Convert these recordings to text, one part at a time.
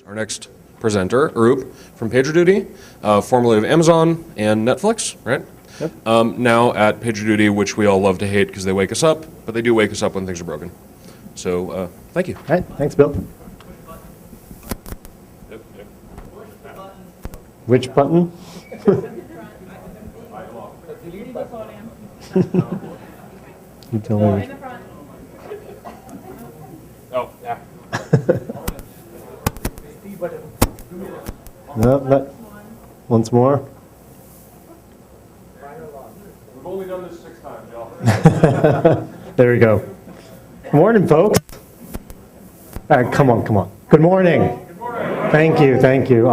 Our next presenter, Arup from PagerDuty, formerly of Amazon and Netflix, right? Yep. Now at PagerDuty, which we all love to hate because they wake us up, but they do wake us up when things are broken. So, thank you. All right, thanks, Bill. Which button? You tell me. Oh, yeah. No, once more. We've only done this 6 times, y'all. There we go. Good morning, folks. All right, come on. Good morning. Good morning. Thank you.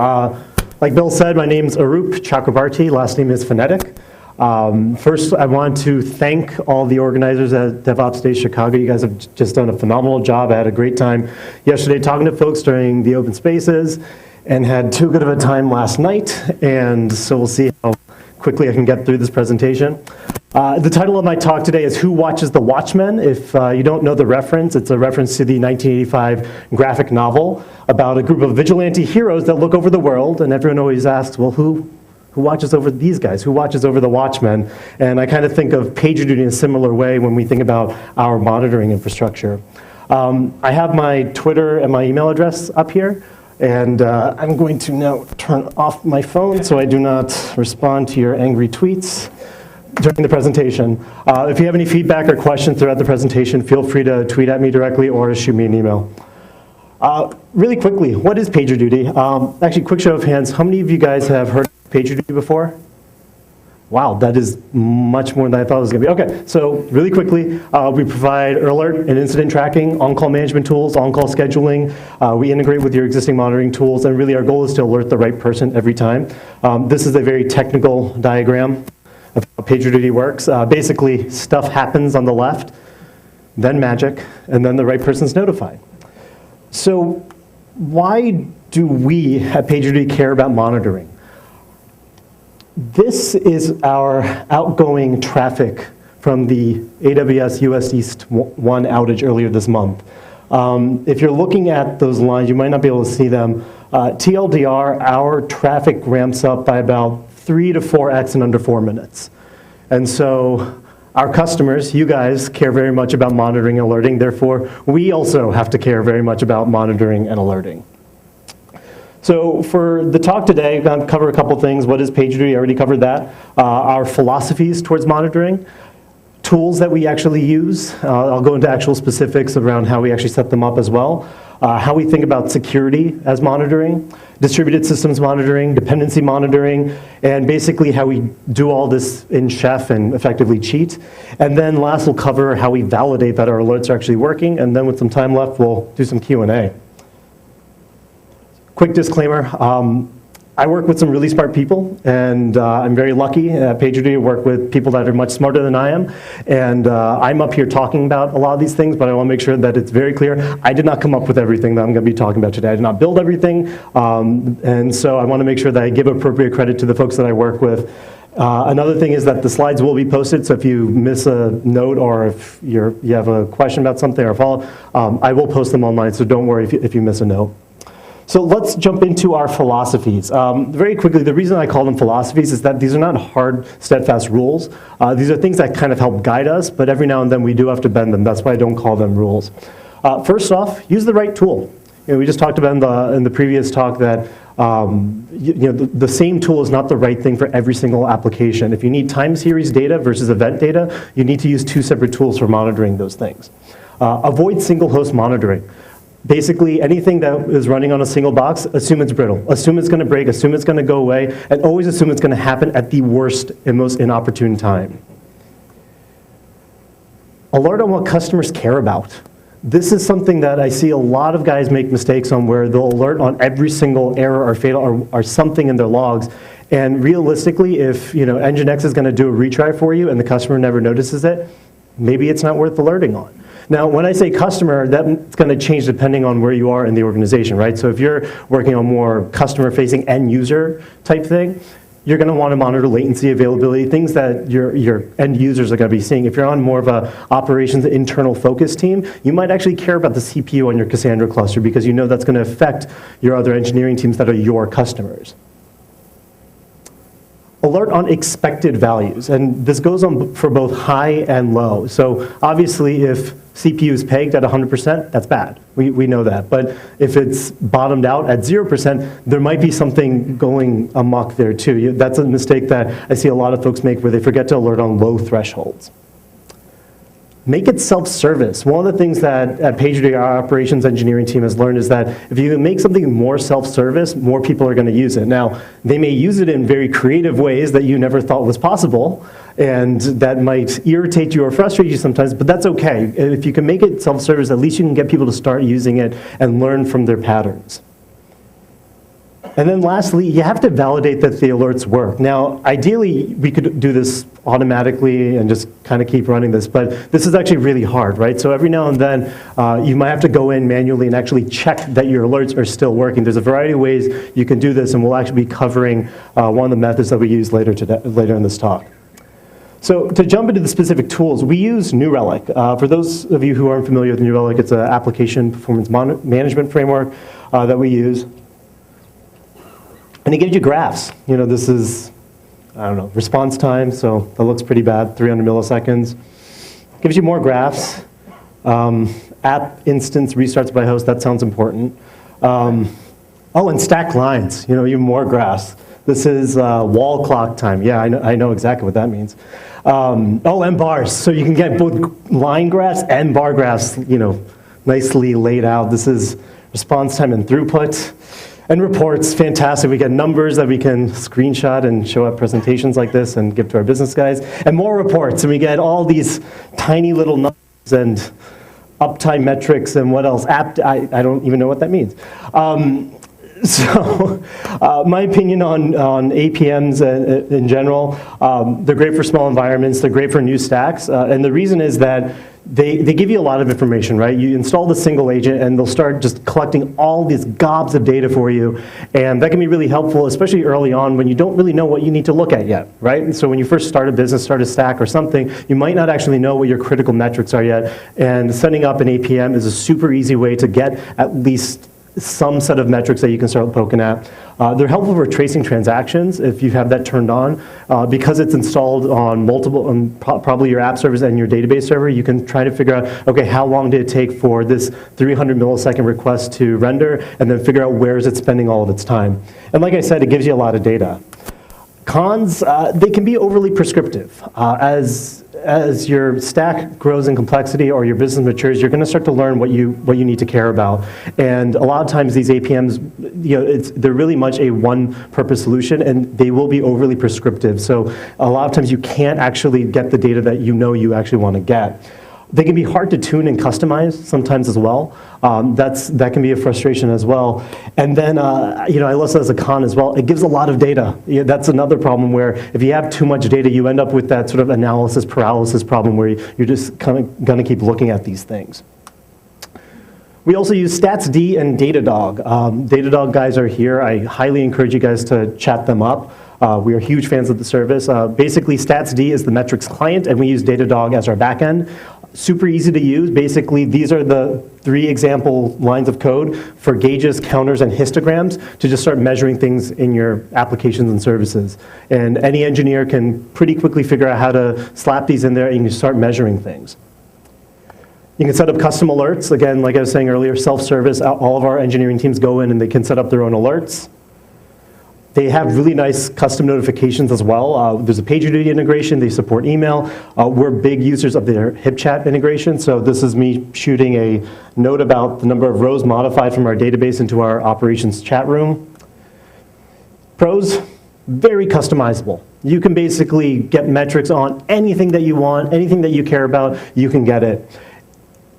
Like Bill said, my name's Arup Chakrabarti. Last name is phonetic. First, I want to thank all the organizers at DevOps Day Chicago. You guys have just done a phenomenal job. I had a great time yesterday talking to folks during the open spaces and had too good of a time last night. And so we'll see how quickly I can get through this presentation. The title of my talk today is Who Watches the Watchmen? If you don't know the reference, it's a reference to the 1985 graphic novel about a group of vigilante heroes that look over the world, and everyone always asks, well, who watches over these guys? Who watches over the Watchmen? And I kind of think of PagerDuty in a similar way when we think about our monitoring infrastructure. I have my Twitter and my email address up here, and I'm going to now turn off my phone so I do not respond to your angry tweets during the presentation. If you have any feedback or questions throughout the presentation, feel free to tweet at me directly or shoot me an email. Really quickly, what is PagerDuty? Actually, quick show of hands, how many of you guys have heard of PagerDuty before? Wow, that is much more than I thought it was going to be. Okay, so really quickly, we provide alert and incident tracking, on-call management tools, on-call scheduling. We integrate with your existing monitoring tools, and really our goal is to alert the right person every time. This is a very technical diagram of how PagerDuty works. Basically, stuff happens on the left, then magic, and then the right person's notified. So why do we at PagerDuty care about monitoring? This is our outgoing traffic from the AWS US East 1 outage earlier this month. If you're looking at those lines, you might not be able to see them. TLDR, our traffic ramps up by about 3 to 4x in under 4 minutes. And so our customers, you guys, care very much about monitoring and alerting. Therefore, we also have to care very much about monitoring and alerting. So for the talk today, I'm going to cover a couple things. What is PagerDuty? I already covered that. Our philosophies towards monitoring, tools that we actually use. I'll go into actual specifics around how we actually set them up as well. How we think about security as monitoring, distributed systems monitoring, dependency monitoring, and basically how we do all this in Chef and effectively cheat. And then last, we'll cover how we validate that our alerts are actually working. And then with some time left, we'll do some Q&A. Quick disclaimer, I work with some really smart people, and I'm very lucky at PagerDuty to work with people that are much smarter than I am. And I'm up here talking about a lot of these things, but I want to make sure that it's very clear. I did not come up with everything that I'm going to be talking about today. I did not build everything, and so I want to make sure that I give appropriate credit to the folks that I work with. Another thing is that the slides will be posted, so if you miss a note or if you have a question about something or a follow-up, I will post them online, so don't worry if you miss a note. So let's jump into our philosophies. Very quickly, the reason I call them philosophies is that these are not hard, steadfast rules. These are things that kind of help guide us, but every now and then we do have to bend them. That's why I don't call them rules. First off, use the right tool. We just talked about in the previous talk that the same tool is not the right thing for every single application. If you need time series data versus event data, you need to use 2 separate tools for monitoring those things. Avoid single host monitoring. Basically, anything that is running on a single box, assume it's brittle. Assume it's going to break, assume it's going to go away, and always assume it's going to happen at the worst and most inopportune time. Alert on what customers care about. This is something that I see a lot of guys make mistakes on, where they'll alert on every single error or fatal or something in their logs. And realistically, if Nginx is going to do a retry for you and the customer never notices it, maybe it's not worth alerting on. Now, when I say customer, that's going to change depending on where you are in the organization, right? So if you're working on more customer-facing end-user type thing, you're going to want to monitor latency, availability, things that your end users are going to be seeing. If you're on more of a operations internal focus team, you might actually care about the CPU on your Cassandra cluster because you know that's going to affect your other engineering teams that are your customers. Alert on expected values, and this goes on for both high and low. So obviously if CPU is pegged at 100%, that's bad. We know that. But if it's bottomed out at 0%, there might be something going amok there too. That's a mistake that I see a lot of folks make where they forget to alert on low thresholds. Make it self-service. One of the things that at PagerDuty, our operations engineering team has learned is that if you make something more self-service, more people are going to use it. Now, they may use it in very creative ways that you never thought was possible, and that might irritate you or frustrate you sometimes, but that's okay. If you can make it self-service, at least you can get people to start using it and learn from their patterns. And then lastly, you have to validate that the alerts work. Now, ideally, we could do this automatically and just kind of keep running this, but this is actually really hard, right? So every now and then, you might have to go in manually and actually check that your alerts are still working. There's a variety of ways you can do this, and we'll actually be covering one of the methods that we use later in this talk. So to jump into the specific tools, we use New Relic. For those of you who aren't familiar with New Relic, it's an application performance management framework that we use. And it gives you graphs. You know, this is, I don't know, response time, so that looks pretty bad, 300 milliseconds. Gives you more graphs. App instance restarts by host, that sounds important. Oh, and stack lines, you know, even more graphs. This is wall clock time. Yeah, I know exactly what that means. Oh, and bars, so you can get both line graphs and bar graphs, you know, nicely laid out. This is response time and throughput. And reports, fantastic. We get numbers that we can screenshot and show up presentations like this and give to our business guys. And more reports, and we get all these tiny little numbers and uptime metrics and what else? I don't even know what that means. My opinion on APMs in general, they're great for small environments, they're great for new stacks, and the reason is that they give you a lot of information, right? You install the single agent and they'll start just collecting all these gobs of data for you, and that can be really helpful, especially early on when you don't really know what you need to look at yet, right? And so when you first start a business, start a stack or something, you might not actually know what your critical metrics are yet, and setting up an APM is a super easy way to get at least some set of metrics that you can start poking at. They're helpful for tracing transactions if you have that turned on. Because it's installed on multiple, probably your app servers and your database server, you can try to figure out, okay, how long did it take for this 300 millisecond request to render, and then figure out where is it spending all of its time. And like I said, it gives you a lot of data. Cons, they can be overly prescriptive. As your stack grows in complexity or your business matures, you're going to start to learn what you need to care about. And a lot of times these APMs, you know, they're really much a one-purpose solution, and they will be overly prescriptive. So a lot of times you can't actually get the data that you know you actually want to get. They can be hard to tune and customize sometimes as well. That can be a frustration as well. And then, you know, I list it as a con as well. It gives a lot of data. That's another problem where if you have too much data, you end up with that sort of analysis paralysis problem where you're just kind of going to keep looking at these things. We also use StatsD and Datadog. Datadog guys are here. I highly encourage you guys to chat them up. We are huge fans of the service. Basically, StatsD is the metrics client, and we use Datadog as our backend. Super easy to use. Basically, these are the 3 example lines of code for gauges, counters, and histograms to just start measuring things in your applications and services. And any engineer can pretty quickly figure out how to slap these in there and you can start measuring things. You can set up custom alerts. Again, like I was saying earlier, self-service. All of our engineering teams go in and they can set up their own alerts. They have really nice custom notifications as well. There's a PagerDuty integration. They support email. We're big users of their HipChat integration. So this is me shooting a note about the number of rows modified from our database into our operations chat room. Pros, very customizable. You can basically get metrics on anything that you want, anything that you care about, you can get it.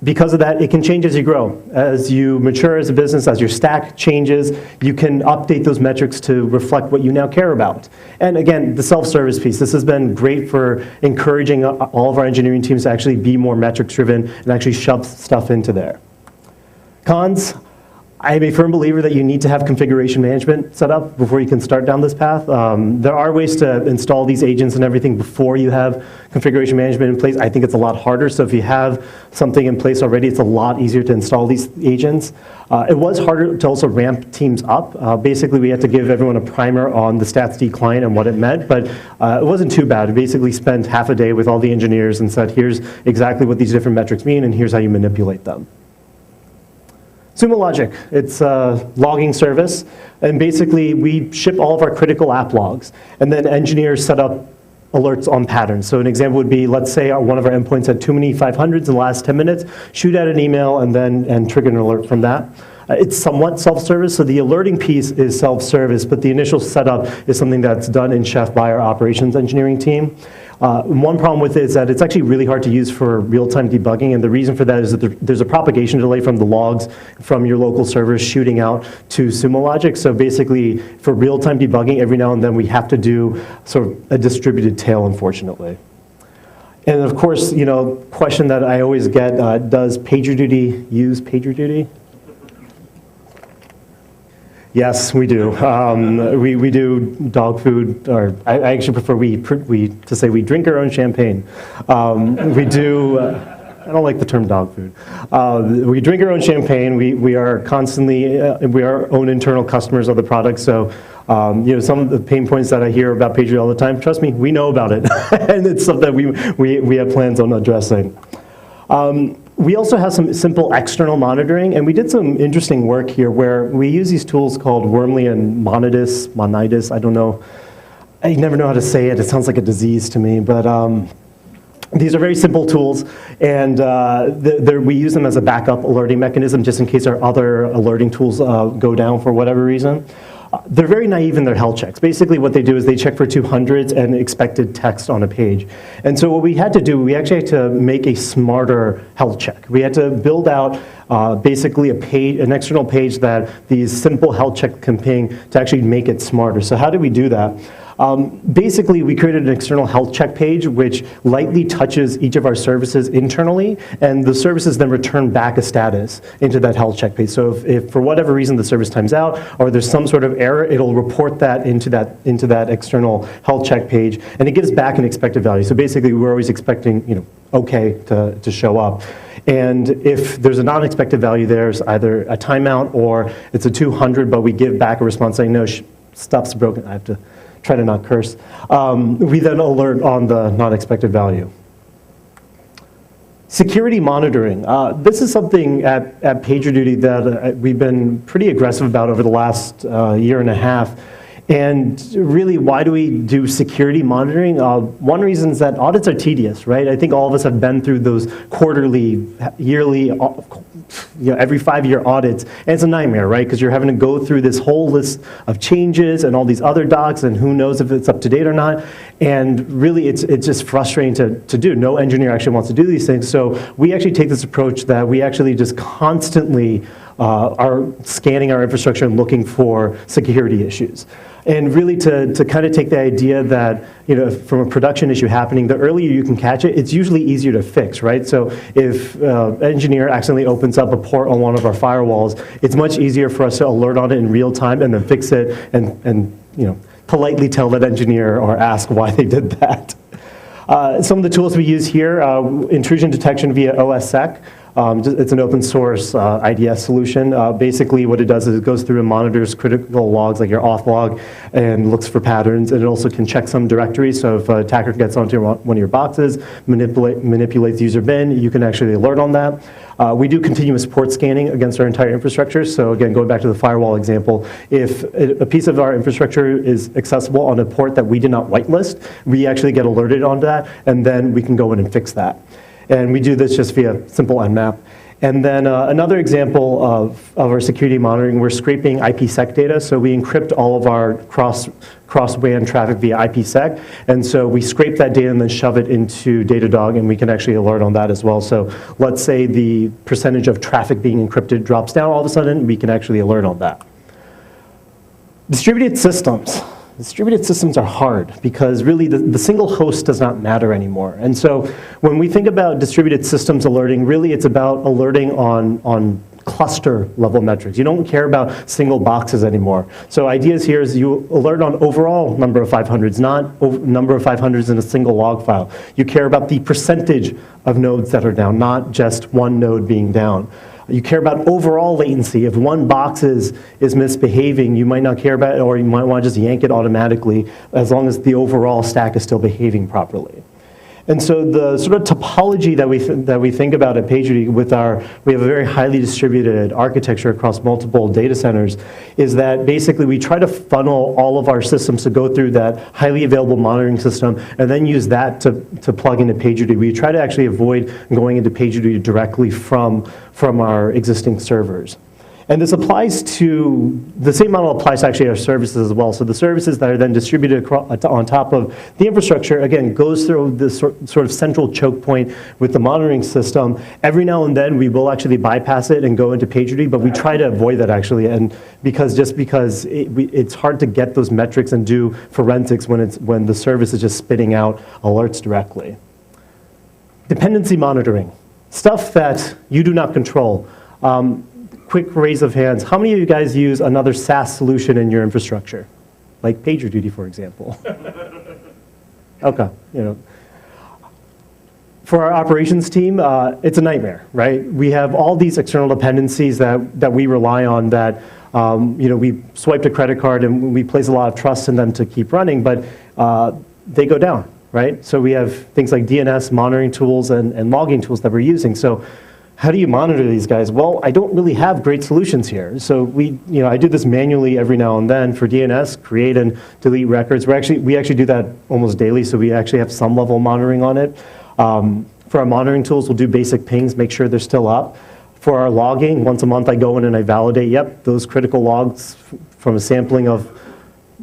Because of that, it can change as you grow. As you mature as a business, as your stack changes, you can update those metrics to reflect what you now care about. And again, the self-service piece, this has been great for encouraging all of our engineering teams to actually be more metrics driven and actually shove stuff into there. Cons, I'm a firm believer that you need to have configuration management set up before you can start down this path. There are ways to install these agents and everything before you have configuration management in place. I think it's a lot harder, so if you have something in place already, it's a lot easier to install these agents. It was harder to also ramp teams up. Basically, we had to give everyone a primer on the StatsD client and what it meant, but it wasn't too bad. We basically spent half a day with all the engineers and said, here's exactly what these different metrics mean, and here's how you manipulate them. Sumo Logic, it's a logging service, and basically we ship all of our critical app logs, and then engineers set up alerts on patterns. So an example would be, let's say one of our endpoints had too many 500s in the last 10 minutes, shoot out an email and trigger an alert from that. It's somewhat self-service, so the alerting piece is self-service, but the initial setup is something that's done in Chef by our operations engineering team. One problem with it is that it's actually really hard to use for real-time debugging, and the reason for that is that there's a propagation delay from the logs from your local servers shooting out to Sumo Logic. So basically, for real-time debugging, every now and then we have to do sort of a distributed tail, unfortunately. And of course, question that I always get, does PagerDuty use PagerDuty? Yes, we do. We do dog food, or I actually prefer to say we drink our own champagne. We do, I don't like the term dog food. We drink our own champagne. We are constantly, we are our own internal customers of the product. So, some of the pain points that I hear about PagerDuty all the time, trust me, we know about it. And it's something that we have plans on addressing. We also have some simple external monitoring, and we did some interesting work here where we use these tools called Wormly and Monitis, I don't know. I never know how to say it. It sounds like a disease to me, but these are very simple tools, and we use them as a backup alerting mechanism just in case our other alerting tools go down for whatever reason. They're very naive in their health checks. Basically what they do is they check for 200s and expected text on a page. And so what we had to do, we actually had to make a smarter health check. We had to build out basically an external page that these simple health checks can ping to actually make it smarter. So how did we do that? Basically, we created an external health check page which lightly touches each of our services internally, and the services then return back a status into that health check page. So if for whatever reason the service times out or there's some sort of error, it'll report that into that external health check page, and it gives back an expected value. So basically, we're always expecting okay to show up. And if there's a non-expected value, there's either a timeout or it's a 200, but we give back a response saying, no, stuff's broken. I have to try to not curse. We then alert on the non-expected value. Security monitoring. This is something at PagerDuty that we've been pretty aggressive about over the last year and a half. And really, why do we do security monitoring? One reason is that audits are tedious, right? I think all of us have been through those quarterly, yearly, every 5-year audits, and it's a nightmare, right? Because you're having to go through this whole list of changes and all these other docs, and who knows if it's up to date or not. And really, it's just frustrating to do. No engineer actually wants to do these things. So we actually take this approach that we actually just constantly are scanning our infrastructure and looking for security issues. And really to kind of take the idea that, from a production issue happening, the earlier you can catch it, it's usually easier to fix, right? So if an engineer accidentally opens up a port on one of our firewalls, it's much easier for us to alert on it in real time and then fix it and politely tell that engineer or ask why they did that. Some of the tools we use here, intrusion detection via OSSec. It's an open source IDS solution. Basically what it does is it goes through and monitors critical logs like your auth log and looks for patterns, and it also can check some directories. So if an attacker gets onto one of your boxes, manipulates user bin, you can actually alert on that. We do continuous port scanning against our entire infrastructure. So again, going back to the firewall example, if a piece of our infrastructure is accessible on a port that we did not whitelist, we actually get alerted on that, and then we can go in and fix that. And we do this just via simple nmap. And then another example of our security monitoring, we're scraping IPsec data. So we encrypt all of our cross-WAN traffic via IPsec. And so we scrape that data and then shove it into Datadog, and we can actually alert on that as well. So let's say the percentage of traffic being encrypted drops down all of a sudden, we can actually alert on that. Distributed systems. Distributed systems are hard because really the single host does not matter anymore. And so when we think about distributed systems alerting, really it's about alerting on cluster level metrics. You don't care about single boxes anymore. So ideas here is you alert on overall number of 500s, not number of 500s in a single log file. You care about the percentage of nodes that are down, not just one node being down. You care about overall latency. If one box is misbehaving, you might not care about it, or you might want to just yank it automatically as long as the overall stack is still behaving properly. And so the sort of topology that we think about at PagerDuty we have a very highly distributed architecture across multiple data centers, is that basically we try to funnel all of our systems to go through that highly available monitoring system and then use that to plug into PagerDuty. We try to actually avoid going into PagerDuty directly from our existing servers. And this applies to, the same model applies to actually our services as well. So the services that are then distributed on top of the infrastructure, again, goes through this sort of central choke point with the monitoring system. Every now and then we will actually bypass it and go into PagerDuty, but we try to avoid that actually, and because it's hard to get those metrics and do forensics when the service is just spitting out alerts directly. Dependency monitoring, stuff that you do not control. Quick raise of hands. How many of you guys use another SaaS solution in your infrastructure? Like PagerDuty, for example. Okay, For our operations team, it's a nightmare, right? We have all these external dependencies that we rely on that, we swiped a credit card and we place a lot of trust in them to keep running, but they go down, right? So we have things like DNS monitoring tools and logging tools that we're using. So how do you monitor these guys? Well, I don't really have great solutions here. So I do this manually every now and then for DNS, create and delete records. We actually do that almost daily, so we actually have some level of monitoring on it. For our monitoring tools, we'll do basic pings, make sure they're still up. For our logging, once a month I go in and I validate, yep, those critical logs from a sampling of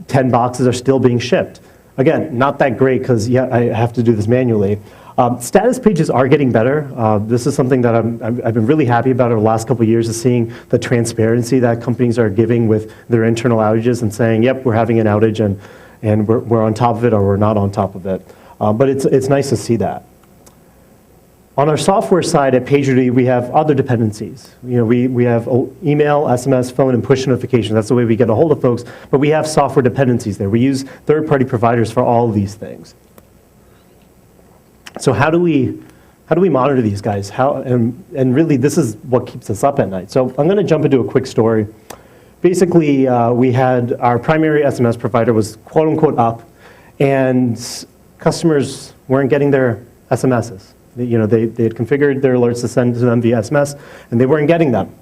10 boxes are still being shipped. Again, not that great because I have to do this manually. Status pages are getting better. This is something that I've been really happy about over the last couple of years, is seeing the transparency that companies are giving with their internal outages and saying, yep, we're having an outage and we're on top of it or we're not on top of it. But it's nice to see that. On our software side at PagerDuty, we have other dependencies. We have email, SMS, phone, and push notifications. That's the way we get a hold of folks. But we have software dependencies there. We use third-party providers for all of these things. So how do we monitor these guys? And really, this is what keeps us up at night. So I'm going to jump into a quick story. Basically, we had our primary SMS provider was quote unquote up, and customers weren't getting their SMSs. They had configured their alerts to send to them via SMS, and they weren't getting them.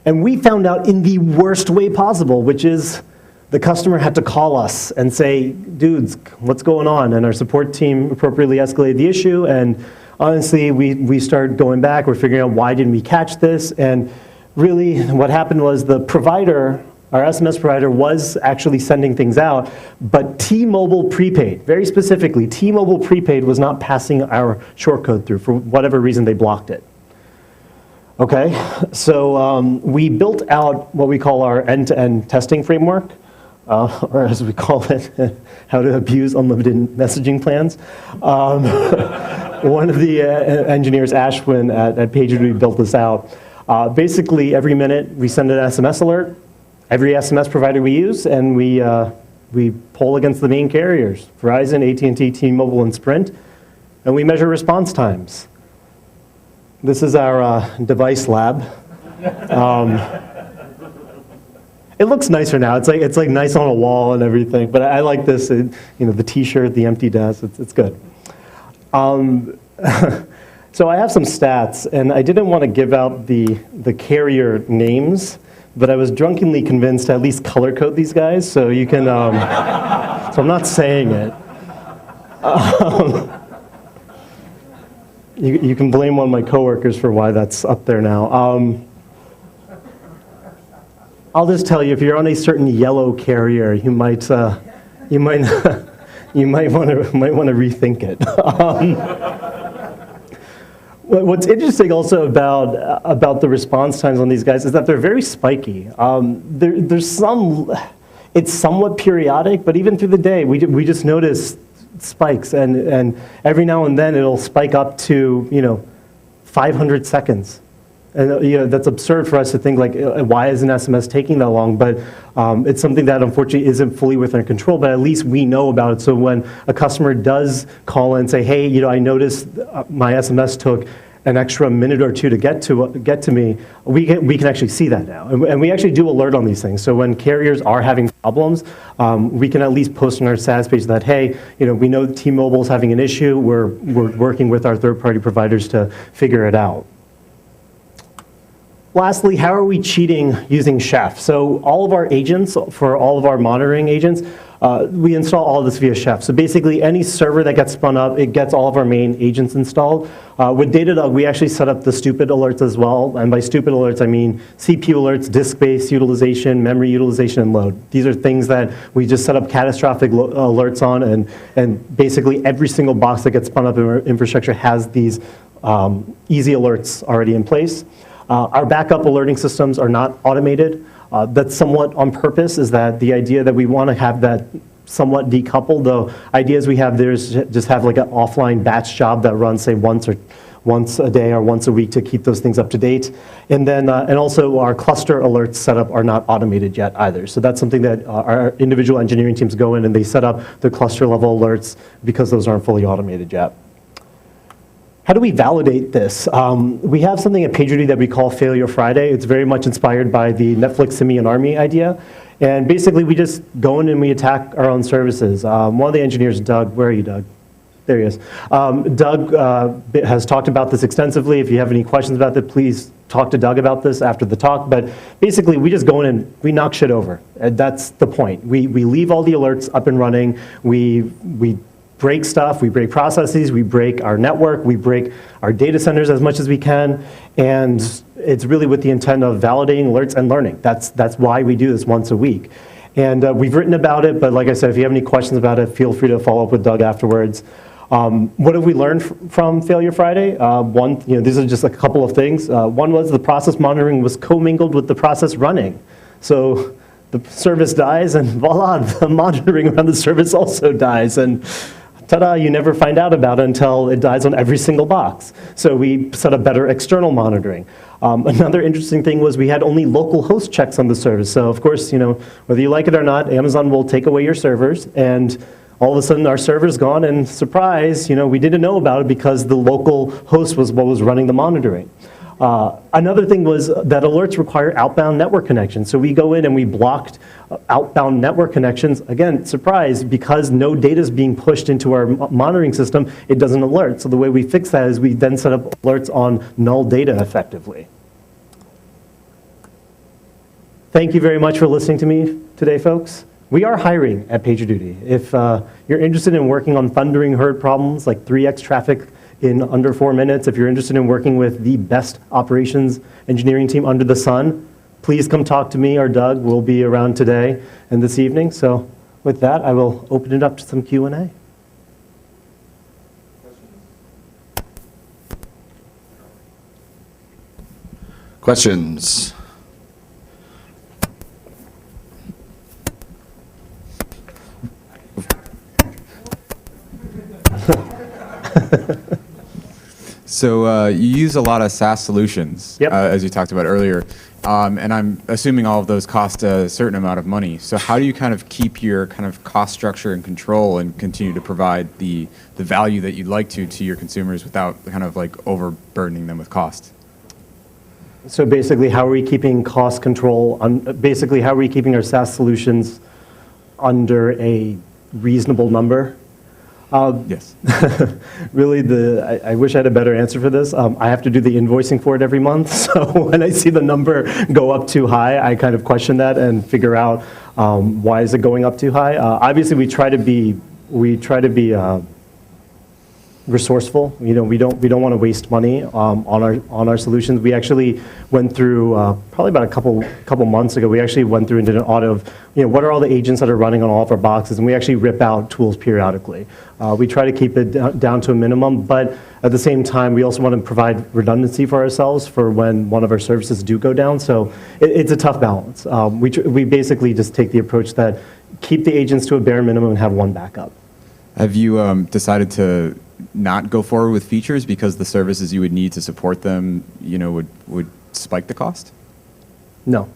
And we found out in the worst way possible, which is the customer had to call us and say, dudes, what's going on? And our support team appropriately escalated the issue, and honestly, we started going back. We're figuring out why didn't we catch this, and really what happened was the provider, our SMS provider, was actually sending things out, but T-Mobile prepaid, very specifically, T-Mobile prepaid was not passing our shortcode through. For whatever reason, they blocked it. Okay, so we built out what we call our end-to-end testing framework, or as we call it, how to abuse unlimited messaging plans. One of the engineers, Ashwin at PagerDuty, built this out. Basically, every minute we send an SMS alert, every SMS provider we use, and we poll against the main carriers, Verizon, AT&T, T-Mobile, and Sprint, and we measure response times. This is our device lab. It looks nicer now. It's like nice on a wall and everything, but I like this. The T-shirt, the empty desk. It's good. So I have some stats, and I didn't want to give out the carrier names, but I was drunkenly convinced to at least color code these guys, so you can. So I'm not saying it. You can blame one of my coworkers for why that's up there now. I'll just tell you, if you're on a certain yellow carrier, you might want to rethink it. What's interesting also about the response times on these guys is that they're very spiky. It's somewhat periodic, but even through the day, we just notice spikes, and every now and then it'll spike up to 500 seconds. And that's absurd for us to think like, why is an SMS taking that long? But it's something that unfortunately isn't fully within our control, but at least we know about it. So when a customer does call in and say, hey, I noticed my SMS took an extra minute or two to get to me, we can actually see that now. And we actually do alert on these things. So when carriers are having problems, we can at least post on our status page that, hey, we know T-Mobile's having an issue. We're working with our third-party providers to figure it out. Lastly, how are we cheating using Chef? So all of our agents, for all of our monitoring agents, we install all of this via Chef. So basically, any server that gets spun up, it gets all of our main agents installed. With Datadog, we actually set up the stupid alerts as well. And by stupid alerts, I mean CPU alerts, disk space utilization, memory utilization, and load. These are things that we just set up catastrophic alerts on. And basically, every single box that gets spun up in our infrastructure has these easy alerts already in place. Our backup alerting systems are not automated. That's somewhat on purpose, is that the idea that we want to have that somewhat decoupled. The ideas we have there is just have like an offline batch job that runs, say, once a day or once a week to keep those things up to date. And then, and also our cluster alerts setup are not automated yet either. So that's something that our individual engineering teams go in and they set up the cluster level alerts because those aren't fully automated yet. How do we validate this? We have something at PagerDuty that we call Failure Friday. It's very much inspired by the Netflix Simian Army idea. And basically, we just go in and we attack our own services. One of the engineers, Doug, where are you, Doug? There he is. Doug has talked about this extensively. If you have any questions about it, please talk to Doug about this after the talk. But basically, we just go in and we knock shit over. And that's the point. We leave all the alerts up and running. We break stuff, we break processes, we break our network, we break our data centers as much as we can, and it's really with the intent of validating alerts and learning. That's why we do this once a week. And we've written about it, but like I said, if you have any questions about it, feel free to follow up with Doug afterwards. What have we learned from Failure Friday? One, these are just a couple of things. One was the process monitoring was commingled with the process running. So the service dies, and voila, the monitoring around the service also dies. And ta-da, you never find out about it until it dies on every single box. So we set up better external monitoring. Another interesting thing was we had only local host checks on the service. So of course, whether you like it or not, Amazon will take away your servers, and all of a sudden our server's gone, and surprise, we didn't know about it because the local host was what was running the monitoring. Another thing was that alerts require outbound network connections. So we go in and we blocked outbound network connections. Again, surprise, because no data is being pushed into our monitoring system, it doesn't alert. So the way we fix that is we then set up alerts on null data effectively. Thank you very much for listening to me today, folks. We are hiring at PagerDuty. If you're interested in working on thundering herd problems like 3x traffic in under 4 minutes, if you're interested in working with the best operations engineering team under the sun, please come talk to me or Doug. We'll be around today and this evening. So with that, I will open it up to some Q&A. Questions? So you use a lot of SaaS solutions, Yep. As you talked about earlier, and I'm assuming all of those cost a certain amount of money. So how do you kind of keep your kind of cost structure in control and continue to provide the value that you'd like to your consumers without kind of like overburdening them with cost? So basically, how are we keeping cost control? Basically, how are we keeping our SaaS solutions under a reasonable number? Yes. Really, I wish I had a better answer for this. I have to do the invoicing for it every month, so when I see the number go up too high, I kind of question that and figure out why is it going up too high. Obviously, we try to be resourceful. We don't want to waste money on our solutions. We actually went through probably about a couple months ago. We actually went through and did an audit of what are all the agents that are running on all of our boxes, and we actually rip out tools periodically. We try to keep it down to a minimum, but at the same time, we also want to provide redundancy for ourselves for when one of our services do go down. So it's a tough balance. We basically just take the approach that keep the agents to a bare minimum and have one backup. Have you decided to not go forward with features because the services you would need to support them, would spike the cost? No,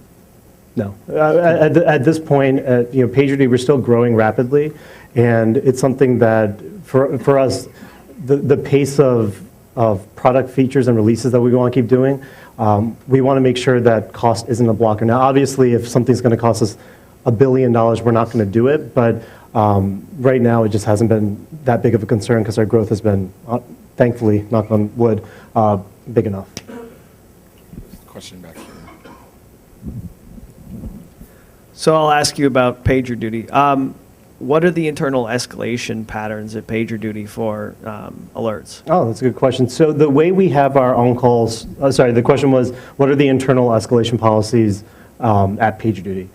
no. At this point, PagerDuty, we're still growing rapidly, and it's something that, for us, the pace of product features and releases that we want to keep doing, we want to make sure that cost isn't a blocker. Now, obviously, if something's going to cost us $1 billion, we're not going to do it, but right now, it just hasn't been that big of a concern because our growth has been, thankfully, knock on wood, big enough. Question back here. So I'll ask you about PagerDuty. What are the internal escalation patterns at PagerDuty for alerts? Oh, that's a good question. So the way we have our on-calls, the question was, what are the internal escalation policies at PagerDuty?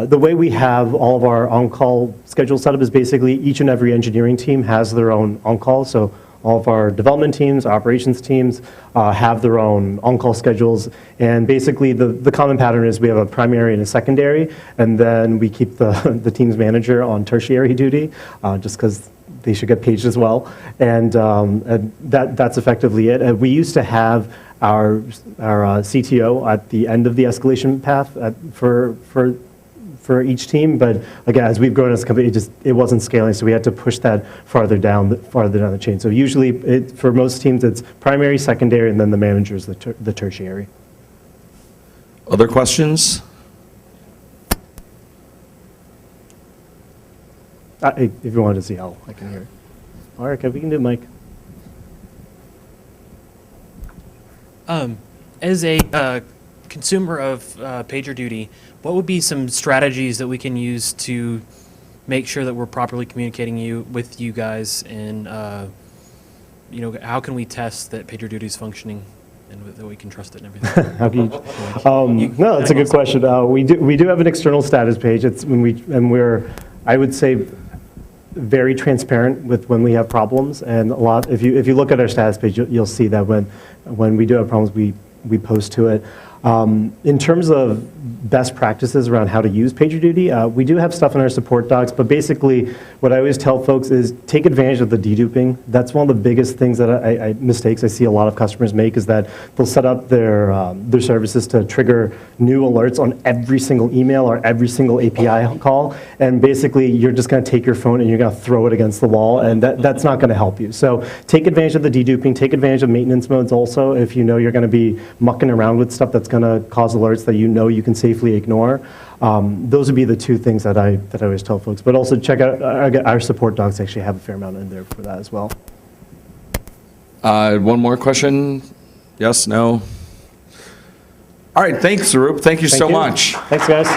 The way we have all of our on-call schedule set up is basically each and every engineering team has their own on-call. So all of our development teams, operations teams have their own on-call schedules. And basically the common pattern is we have a primary and a secondary, and then we keep the team's manager on tertiary duty just because they should get paged as well. And that's effectively it. And we used to have our CTO at the end of the escalation path for each team, but again, as we've grown as a company, it wasn't scaling, so we had to push that farther down the chain. So usually, for most teams, it's primary, secondary, and then the manager is the tertiary. Other questions? If you wanted to see how I can hear it. All right, okay, we can do Mike. As a consumer of PagerDuty, what would be some strategies that we can use to make sure that we're properly communicating with you guys, and how can we test that PagerDuty is functioning and that we can trust it and everything? How can you, no, that's a good question. We do have an external status page. We're, I would say, very transparent with when we have problems, and if you look at our status page, you'll see that when we do have problems, we post to it. In terms of best practices around how to use PagerDuty, we do have stuff in our support docs, but basically what I always tell folks is take advantage of the deduping. That's one of the biggest things that mistakes I see a lot of customers make, is that they'll set up their services to trigger new alerts on every single email or every single API call, and basically you're just going to take your phone and you're going to throw it against the wall, and that's not going to help you. So take advantage of the deduping, take advantage of maintenance modes also if you know you're going to be mucking around with stuff that's going to cause alerts that you can safely ignore. Those would be the two things that I always tell folks. But also check out our support docs. Actually have a fair amount in there for that as well. One more question? Yes, no? All right, thanks, Arup. Thank you so much. Thanks, guys.